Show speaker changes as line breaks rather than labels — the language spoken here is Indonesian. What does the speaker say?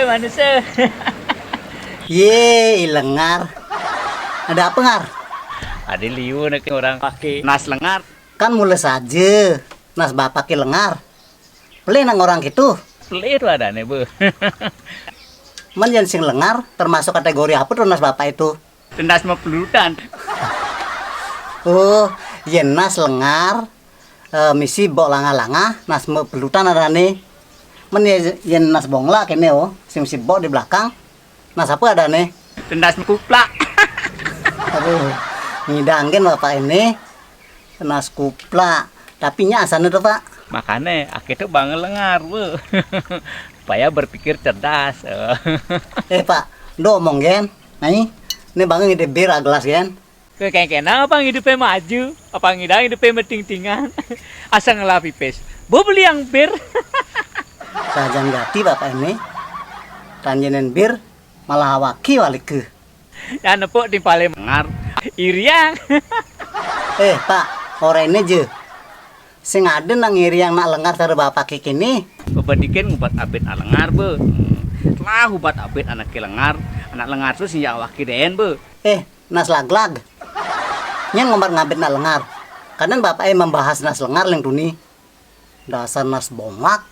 Manusia.
Ye, lengar. Ada apa, Ngar?
Ada liu nak orang pakai nas lengar.
Kan mulai saja. Nas bapak pakai lengar. Beli nang orang gitu.
Pelit tuh ada nih, Bu.
Men yang sing lengar termasuk kategori apa tuh nas bapak itu?
Nas mau pelutan.
Oh, yen nas lengar. Misi bok langa-langa, nas belutan ada nih. Men yen nas bongla kene oh, sing misi bok di belakang. Nas apa ada nih?
Nas kuplak.
Aduh, ngidangin bapak ini. Nas kupla. Tapi nya asalnya tuh, Pak.
Makanya akhirnya bang lengar, Bu. Supaya berpikir cerdas.
Pak, do omong gen. Nih, ini bang ngide bir gelas gen.
Kayak apa hidupnya maju? Apa hidupnya meting-tingan? Asal ngelapi pes. Bu beli yang bir.
Sajan gati bapak ini. Tanjenin bir malah awaki walik ke.
Ya nepuk di paling mengar. Iriang.
Pak, orang ini je. Sing ada nang iriang nak lengar dari bapak kini.
Bebadikin ngubat abet alengar, Bu. Lah ubat abet anak lengar. Anak lengar tuh sih ya waki den, Bu.
Nas lag-lag. Yang ngombar ngabet nak lengar. Kadang bapak membahas nas lengar leng tuni. Dasar nas bomak.